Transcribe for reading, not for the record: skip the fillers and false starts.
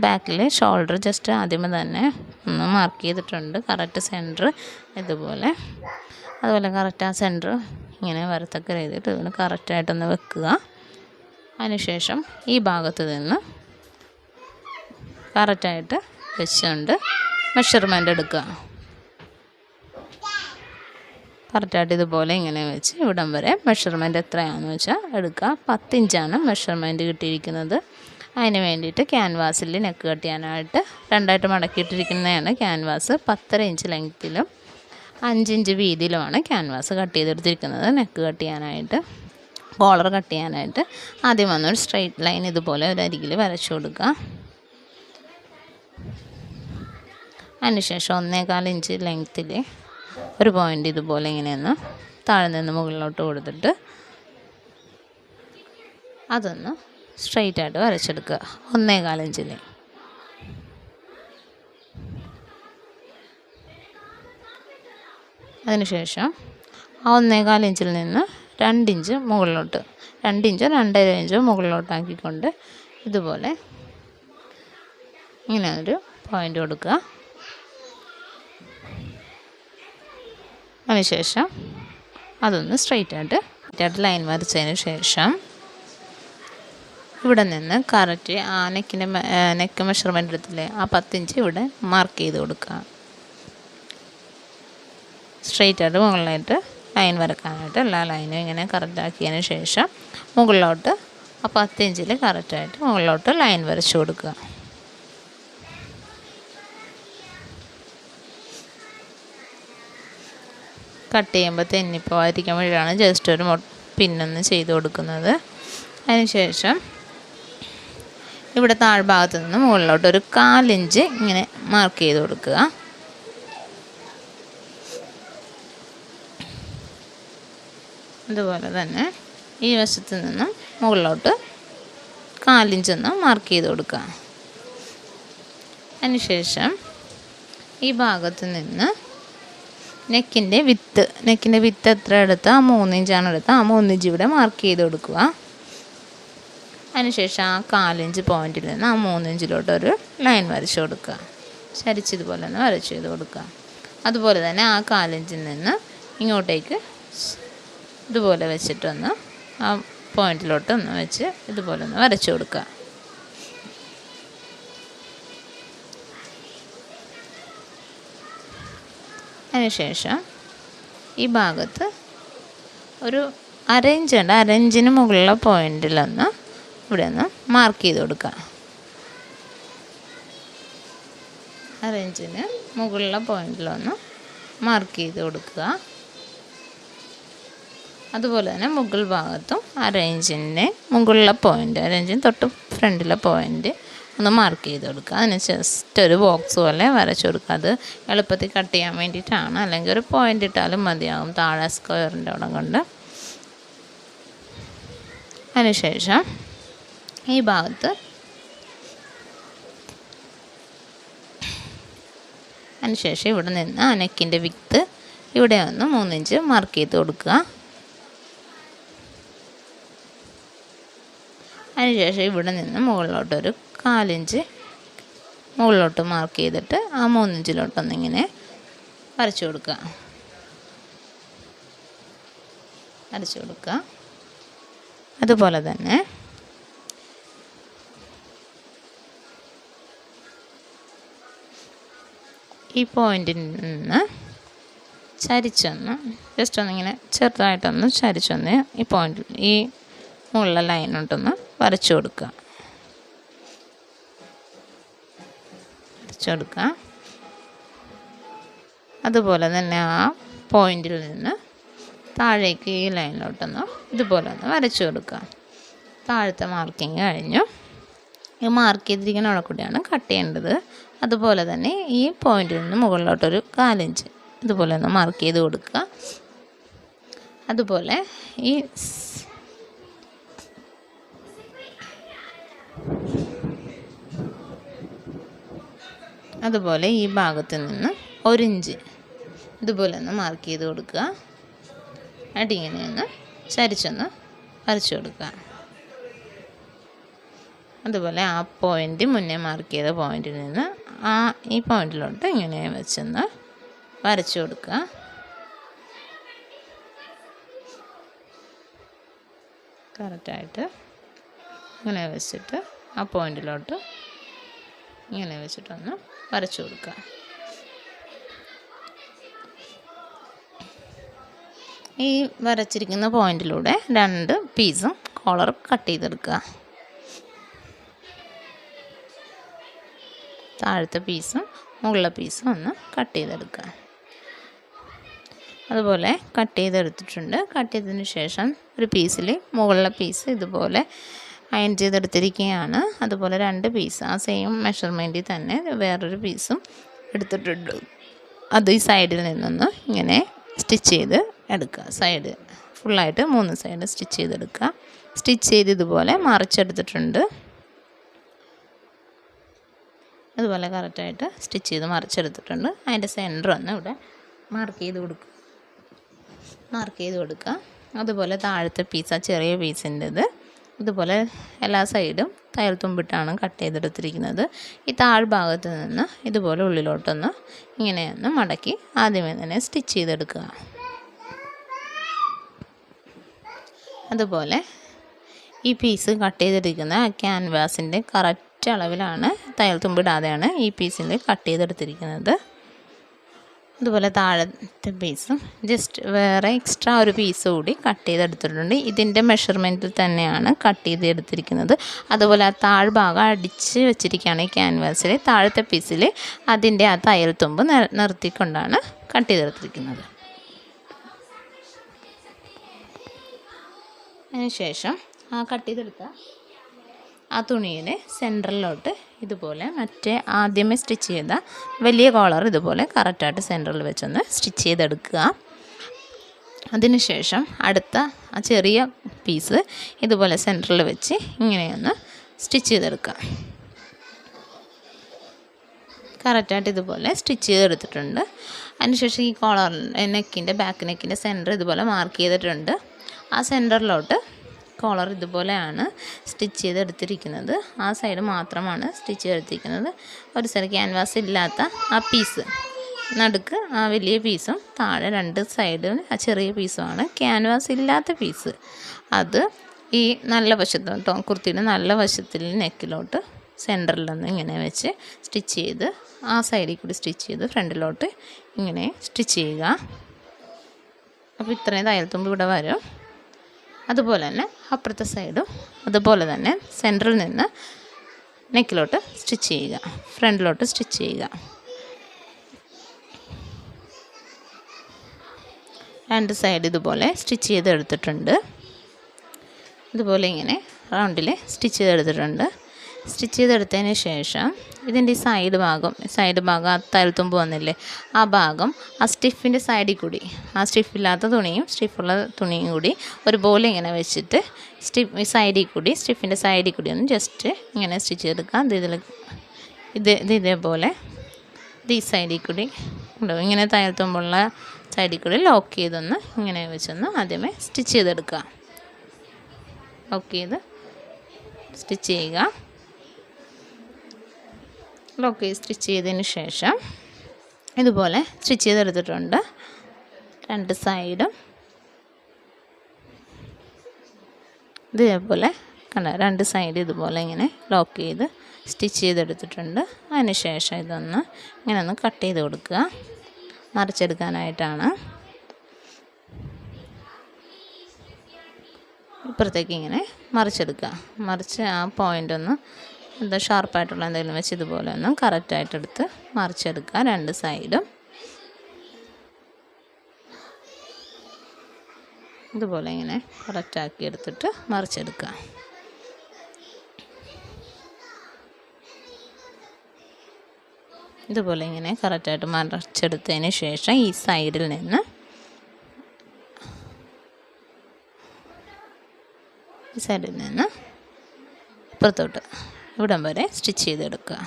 ബാക്കിൽ shoulder just ആദ്യമേ തന്നെ ഒന്ന് മാർക്ക് ചെയ്തിട്ടുണ്ട്. കറക്റ്റ് സെൻറ്റർ ഇതുപോലെ, അതുപോലെ കറക്റ്റ് ആ സെൻറ്റർ ഇങ്ങനെ വരത്തക്ക രീതിയിൽ ഇതിന് കറക്റ്റായിട്ടൊന്ന് വെക്കുക. അതിനുശേഷം ഈ ഭാഗത്ത് നിന്ന് കറക്റ്റായിട്ട് വെച്ചുകൊണ്ട് മെഷർമെൻ്റ് എടുക്കുക. കറക്റ്റായിട്ട് ഇതുപോലെ ഇങ്ങനെ വെച്ച് ഇവിടം വരെ മെഷർമെൻറ്റ് എത്രയാണെന്ന് വെച്ചാൽ എടുക്കുക. 10 ഇഞ്ചാണ് മെഷർമെൻറ്റ് കിട്ടിയിരിക്കുന്നത്. അതിന് വേണ്ടിയിട്ട് ക്യാൻവാസിൽ നെക്ക് കട്ട് ചെയ്യാനായിട്ട് രണ്ടായിട്ട് മടക്കിയിട്ടിരിക്കുന്നതാണ് ക്യാൻവാസ്. 10.5 ഇഞ്ച് ലെങ്ത്തിലും 5 ഇഞ്ച് വീതിയിലുമാണ് ക്യാൻവാസ് കട്ട് ചെയ്തെടുത്തിരിക്കുന്നത്. നെക്ക് കട്ട് ചെയ്യാനായിട്ട്, കോളർ കട്ട് ചെയ്യാനായിട്ട് ആദ്യം വന്നൊരു സ്ട്രെയിറ്റ് ലൈൻ ഇതുപോലെ ഒരു അരികിൽ വരച്ചു കൊടുക്കുക. അതിനുശേഷം 1.25 ഇഞ്ച് ലെങ്ത്തിൽ ഒരു പോയിൻ്റ് ഇതുപോലെ ഇങ്ങനെയൊന്ന് താഴെ നിന്ന് മുകളിലോട്ട് കൊടുത്തിട്ട് അതൊന്ന് സ്ട്രെയിറ്റായിട്ട് വരച്ചെടുക്കുക 1.25 ഇഞ്ചിൽ. അതിനുശേഷം ആ 1.25 ഇഞ്ചിൽ നിന്ന് 2 ഇഞ്ച് മുകളിലോട്ട്, 2 ഇഞ്ചോ 2.5 ഇഞ്ചോ മുകളിലോട്ടാക്കിക്കൊണ്ട് ഇതുപോലെ ഇങ്ങനെ ഒരു പോയിൻ്റ് കൊടുക്കുക. അതിനുശേഷം അതൊന്ന് സ്ട്രെയിറ്റായിട്ട് ലൈൻ വരച്ചതിന് ശേഷം ഇവിടെ നിന്ന് കറക്റ്റ് ആ നെക്ക് മെഷർമെൻ്റ് എടുത്തില്ലേ, ആ 10 ഇഞ്ച് ഇവിടെ മാർക്ക് ചെയ്ത് കൊടുക്കുക. സ്ട്രെയിറ്റായിട്ട് മുകളിലായിട്ട് ലൈൻ വരക്കാനായിട്ട് എല്ലാ ലൈനും ഇങ്ങനെ കറക്റ്റാക്കിയതിന് ശേഷം മുകളിലോട്ട് ആ 10 ഇഞ്ചിൽ കറക്റ്റായിട്ട് മുകളിലോട്ട് ലൈൻ വരച്ചു കൊടുക്കുക. കട്ട് ചെയ്യുമ്പോൾ തെന്നിപ്പോവാതിരിക്കാൻ വേണ്ടിയാണ് ജസ്റ്റ് ഒരു പിന്നൊന്ന് ചെയ്ത് കൊടുക്കുന്നത്. അതിനുശേഷം ഇവിടെ താഴ്ഭാഗത്ത് നിന്ന് മുകളിലോട്ട് ഒരു 1/4 ഇഞ്ച് ഇങ്ങനെ മാർക്ക് ചെയ്ത് കൊടുക്കുക. അതുപോലെ തന്നെ ഈ വശത്ത് നിന്നും മുകളിലോട്ട് 1/4 ഇഞ്ചൊന്ന് മാർക്ക് ചെയ്ത് കൊടുക്കുക. അതിനുശേഷം ഈ ഭാഗത്ത് നിന്ന് നെക്കിൻ്റെ വിത്ത് എത്ര എടുത്താൽ ആ 3 ഇഞ്ചാണ് എടുത്താൽ ആ 3 ഇഞ്ച് ഇവിടെ മാർക്ക് ചെയ്ത് കൊടുക്കുക. അതിനുശേഷം ആ 1/4 ഇഞ്ച് പോയിൻറ്റിൽ നിന്ന് ആ 3 ഇഞ്ചിലോട്ടൊരു ലൈൻ വരച്ച് കൊടുക്കുക. ചരിച്ചതുപോലെ തന്നെ വരച്ച് ചെയ്ത് കൊടുക്കുക. അതുപോലെ തന്നെ ആ 1/4 ഇഞ്ചിൽ നിന്ന് ഇങ്ങോട്ടേക്ക് ഇതുപോലെ വെച്ചിട്ടൊന്ന് ആ പോയിൻറ്റിലോട്ടൊന്ന് വെച്ച് ഇതുപോലെ ഒന്ന് വരച്ച് കൊടുക്കുക. അതിനുശേഷം ഈ ഭാഗത്ത് ഒരു 1/2 ഇഞ്ച് ഉണ്ട്, 1/2 ഇഞ്ചിന് മുകളിലുള്ള പോയിൻറ്റിലൊന്ന് ഇവിടെ ഒന്ന് മാർക്ക് ചെയ്ത് കൊടുക്കുക. 1/2 ഇഞ്ചിന് മുകളിലുള്ള പോയിൻറ്റിലൊന്ന് മാർക്ക് ചെയ്ത് കൊടുക്കുക. അതുപോലെ തന്നെ മുകൾ ഭാഗത്തും 1/2 ഇഞ്ചിൻ്റെ മുകളിലുള്ള പോയിൻ്റ്, 1/2 ഇഞ്ചിന് തൊട്ട് ഫ്രണ്ടിലെ പോയിൻ്റ് ഒന്ന് മാർക്ക് ചെയ്ത് കൊടുക്കുക. അതിന് ജസ്റ്റ് ഒരു ബോക്സ് പോലെ വരച്ച് കൊടുക്കുക. അത് എളുപ്പത്തിൽ കട്ട് ചെയ്യാൻ വേണ്ടിയിട്ടാണ്, അല്ലെങ്കിൽ ഒരു പോയിൻ്റ് ഇട്ടാലും മതിയാകും താഴെ സ്ക്വയറിൻ്റെ അവിടെ കൊണ്ട്. അതിനുശേഷം ഈ ഭാഗത്ത് അതിനുശേഷം ഇവിടെ നിന്ന് ആ നെക്കിൻ്റെ വിത്ത് ഇവിടെ ഒന്ന് 3 ഇഞ്ച് മാർക്ക് ചെയ്ത് കൊടുക്കുക. അതിനുശേഷം ഇവിടെ നിന്ന് മുകളിലോട്ടൊരു 1/4 ഇഞ്ച് മുകളിലോട്ട് മാർക്ക് ചെയ്തിട്ട് ആ 3 ഇഞ്ചിലോട്ടൊന്നിങ്ങനെ വരച്ചു കൊടുക്കുക. അതുപോലെ തന്നെ ഈ പോയിൻറ്റിൽ നിന്ന് ചരിച്ചൊന്ന് ജസ്റ്റ് ഒന്നിങ്ങനെ ചെറുതായിട്ടൊന്ന് ചരിച്ചൊന്ന് ഈ പോയിൻറ്റിൽ ഈ മുകളിലെ ലൈനോട്ടൊന്ന് വരച്ചു കൊടുക്കുക. അതുപോലെ തന്നെ ആ പോയിൻറ്റിൽ നിന്ന് താഴേക്ക് ഈ ലൈനിലോട്ടൊന്ന് ഇതുപോലെ ഒന്ന് വരച്ചു കൊടുക്കുക. താഴത്തെ മാർക്കിങ് കഴിഞ്ഞു. ഈ മാർക്ക് ചെയ്തിരിക്കുന്ന അവിടെ കൂടിയാണ് കട്ട് ചെയ്യേണ്ടത്. അതുപോലെ തന്നെ ഈ പോയിൻറ്റിൽ നിന്ന് മുകളിലോട്ടൊരു 1/4 ഇഞ്ച് ഇതുപോലെ ഒന്ന് മാർക്ക് ചെയ്ത് കൊടുക്കുക. അതുപോലെ ഈ ഭാഗത്ത് നിന്ന് 1 ഇഞ്ച് ഇതുപോലെ ഒന്ന് മാർക്ക് ചെയ്ത് കൊടുക്കുക. എന്നിട്ട് ഇങ്ങനെ ഒന്ന് ചരിച്ചൊന്ന് വരച്ചു കൊടുക്കുക. അതുപോലെ ആ പോയിൻ്റ് മുന്നേ മാർക്ക് ചെയ്ത പോയിൻറ്റിൽ നിന്ന് ഈ പോയിൻറ്റിലോട്ട് ഇങ്ങനെ വെച്ചൊന്ന് വരച്ചു കൊടുക്കുക. കറക്റ്റായിട്ട് ഇങ്ങനെ വെച്ചിട്ട് ആ പോയിൻറ്റിലോട്ട് ഇങ്ങനെ വെച്ചിട്ടൊന്ന് വരച്ചു കൊടുക്കുക. ഈ വരച്ചിരിക്കുന്ന പോയിൻറ്റിലൂടെ 2 പീസും കോളർ കട്ട് ചെയ്തെടുക്കുക. താഴത്തെ പീസും മുകളിലെ പീസും ഒന്ന് കട്ട് ചെയ്തെടുക്കുക. അതുപോലെ കട്ട് ചെയ്തെടുത്തിട്ടുണ്ട്. കട്ട് ചെയ്തതിന് ശേഷം ഒരു പീസിൽ മുകളിലെ പീസ് ഇതുപോലെ അയൺ ചെയ്തെടുത്തിരിക്കുകയാണ്. അതുപോലെ 2 പീസ് ആ സെയിം മെഷർമെൻറ്റിൽ തന്നെ വേറൊരു പീസും എടുത്തിട്ടുണ്ട്. അത് ഈ സൈഡിൽ നിന്നൊന്ന് ഇങ്ങനെ സ്റ്റിച്ച് ചെയ്ത് എടുക്കുക. സൈഡ് ഫുള്ളായിട്ട് 3 സൈഡ് സ്റ്റിച്ച് ചെയ്തെടുക്കുക. സ്റ്റിച്ച് ചെയ്ത് ഇതുപോലെ മറിച്ചെടുത്തിട്ടുണ്ട്. അതുപോലെ കറക്റ്റായിട്ട് സ്റ്റിച്ച് ചെയ്ത് മറിച്ചെടുത്തിട്ടുണ്ട്. അതിൻ്റെ സെൻറ്റർ ഒന്ന് ഇവിടെ മാർക്ക് ചെയ്ത് കൊടുക്കുക. അതുപോലെ താഴത്തെ പീസ്, ആ ചെറിയ പീസിൻ്റെത് ഇതുപോലെ എല്ലാ സൈഡും തയ്യൽ തുമ്പിട്ടാണ് കട്ട് ചെയ്തെടുത്തിരിക്കുന്നത്. ഈ താഴ്ഭാഗത്ത് നിന്ന് ഇതുപോലെ ഉള്ളിലോട്ടൊന്ന് ഇങ്ങനെയൊന്ന് മടക്കി ആദ്യമേ തന്നെ സ്റ്റിച്ച് ചെയ്തെടുക്കുക. അതുപോലെ ഈ പീസ് കട്ട് ചെയ്തെടുക്കുന്ന ക്യാൻവാസിൻ്റെ കറക്റ്റ് അളവിലാണ്, തയ്യൽ തുമ്പിടാതെയാണ് ഈ പീസിൽ കട്ട് ചെയ്തെടുത്തിരിക്കുന്നത്. അതുപോലെ താഴത്തെ പീസും ജസ്റ്റ് വേറെ എക്സ്ട്രാ ഒരു പീസ് കൂടി കട്ട് ചെയ്തെടുത്തിട്ടുണ്ട്. ഇതിൻ്റെ മെഷർമെൻറ്റിൽ തന്നെയാണ് കട്ട് ചെയ്തെടുത്തിരിക്കുന്നത്. അതുപോലെ ആ താഴ്ഭാഗം അടിച്ച് വെച്ചിരിക്കുകയാണ് ഈ ക്യാൻവാസിൽ. താഴത്തെ പീസിൽ അതിൻ്റെ ആ തയ്യൽ തുമ്പ് നിർത്തിക്കൊണ്ടാണ് കട്ട് ചെയ്തെടുത്തിരിക്കുന്നത്. അതിനുശേഷം ആ കട്ട് ചെയ്തെടുത്ത ആ തുണിയുടെ സെൻറ്ററിലോട്ട് ഇതുപോലെ മറ്റേ ആദ്യമേ സ്റ്റിച്ച് ചെയ്ത വലിയ കോളർ ഇതുപോലെ കറക്റ്റായിട്ട് സെൻറ്ററിൽ വെച്ചൊന്ന് സ്റ്റിച്ച് ചെയ്തെടുക്കുക. അതിനുശേഷം അടുത്ത ആ ചെറിയ പീസ് ഇതുപോലെ സെൻറ്ററിൽ വെച്ച് ഇങ്ങനെയൊന്ന് സ്റ്റിച്ച് ചെയ്തെടുക്കുക. കറക്റ്റായിട്ട് ഇതുപോലെ സ്റ്റിച്ച് ചെയ്തെടുത്തിട്ടുണ്ട്. അതിനുശേഷം ഈ കോളർ നെക്കിൻ്റെ ബാക്ക് നെക്കിൻ്റെ സെൻറ്റർ ഇതുപോലെ മാർക്ക് ചെയ്തിട്ടുണ്ട്. ആ സെൻറ്ററിലോട്ട് കോളർ ഇതുപോലെയാണ് സ്റ്റിച്ച് ചെയ്തെടുത്തിരിക്കുന്നത്. ആ സൈഡ് മാത്രമാണ് സ്റ്റിച്ച് ചെയ്തെടുത്തിരിക്കുന്നത്. ഒരു സൈഡ് ക്യാൻവാസ് ഇല്ലാത്ത ആ പീസ് നടുക്ക് ആ വലിയ പീസും താഴെ 2 സൈഡും ആ ചെറിയ പീസുമാണ് ക്യാൻവാസ് ഇല്ലാത്ത പീസ്. അത് ഈ നല്ല വശത്ത് കുർത്തിയുടെ നല്ല വശത്തിൽ നെക്കിലോട്ട് സെൻറ്ററിലൊന്ന് ഇങ്ങനെ വെച്ച് സ്റ്റിച്ച് ചെയ്ത് ആ സൈഡിൽ കൂടി സ്റ്റിച്ച് ചെയ്ത് ഫ്രണ്ടിലോട്ട് ഇങ്ങനെ സ്റ്റിച്ച് ചെയ്യുക. അപ്പോൾ ഇത്രയും തയ്യൽ തുമ്പ് ഇവിടെ വരും. അതുപോലെ തന്നെ അപ്പുറത്തെ സൈഡും അതുപോലെ തന്നെ സെൻറ്ററിൽ നിന്ന് നെക്കിലോട്ട് സ്റ്റിച്ച് ചെയ്യുക, ഫ്രണ്ടിലോട്ട് സ്റ്റിച്ച് ചെയ്യുക. 2 സൈഡ് ഇതുപോലെ സ്റ്റിച്ച് ചെയ്തെടുത്തിട്ടുണ്ട്. ഇതുപോലെ ഇങ്ങനെ റൗണ്ടിൽ സ്റ്റിച്ച് ചെയ്തെടുത്തിട്ടുണ്ട്. സ്റ്റിച്ച് ചെയ്തെടുത്തതിന് ശേഷം ഇതിൻ്റെ ഈ സൈഡ് ഭാഗം ആ തയ്യൽത്തുമ്പ് വന്നില്ലേ, ആ ഭാഗം ആ സ്റ്റിഫിൻ്റെ സൈഡിൽ കൂടി, ആ സ്റ്റിഫില്ലാത്ത തുണിയും സ്റ്റിഫുള്ള തുണിയും കൂടി ഒരുപോലെ ഇങ്ങനെ വെച്ചിട്ട് സ്റ്റിഫിൻ്റെ സൈഡിൽ കൂടി ഒന്ന് ജസ്റ്റ് ഇങ്ങനെ സ്റ്റിച്ച് ചെയ്തെടുക്കുക. ഇതേപോലെ ഈ സൈഡിൽ കൂടി ഉണ്ടാവും. ഇങ്ങനെ തയ്യൽത്തുമ്പുള്ള സൈഡിൽ കൂടി ലോക്ക് ചെയ്തൊന്ന് ഇങ്ങനെ വെച്ചൊന്ന് ആദ്യമേ സ്റ്റിച്ച് ചെയ്തെടുക്കുക. ലോക്ക് ചെയ്ത് സ്റ്റിച്ച് ചെയ്യുക. ലോക്ക് ചെയ്ത് സ്റ്റിച്ച് ചെയ്തതിന് ശേഷം ഇതുപോലെ സ്റ്റിച്ച് ചെയ്തെടുത്തിട്ടുണ്ട്. 2 സൈഡും ഇതേപോലെ കണ്ട 2 സൈഡ് ഇതുപോലെ ഇങ്ങനെ ലോക്ക് ചെയ്ത് സ്റ്റിച്ച് ചെയ്തെടുത്തിട്ടുണ്ട്. അതിന് ശേഷം ഇതൊന്ന് ഇങ്ങനെ ഒന്ന് കട്ട് ചെയ്ത് കൊടുക്കുക. മറിച്ചെടുക്കാനായിട്ടാണ്. ഇപ്പുറത്തേക്ക് ഇങ്ങനെ മറിച്ചെടുക്കുക. മറിച്ച് ആ പോയിൻ്റ് ഒന്ന് എന്താ ഷാർപ്പായിട്ടുള്ള എന്തെങ്കിലും വെച്ച് ഇതുപോലെ ഒന്ന് കറക്റ്റായിട്ട് എടുത്ത് മറിച്ചെടുക്കുക. 2 സൈഡും ഇതുപോലെ ഇങ്ങനെ കറക്റ്റാക്കി എടുത്തിട്ട് മറിച്ചെടുക്കുക. ഇതുപോലെ ഇങ്ങനെ കറക്റ്റായിട്ട് മറിച്ചെടുത്തതിന് ശേഷം ഈ സൈഡിൽ നിന്ന് ഇപ്പുറത്തോട്ട് ഇവിടം വരെ സ്റ്റിച്ച് ചെയ്തെടുക്കുക.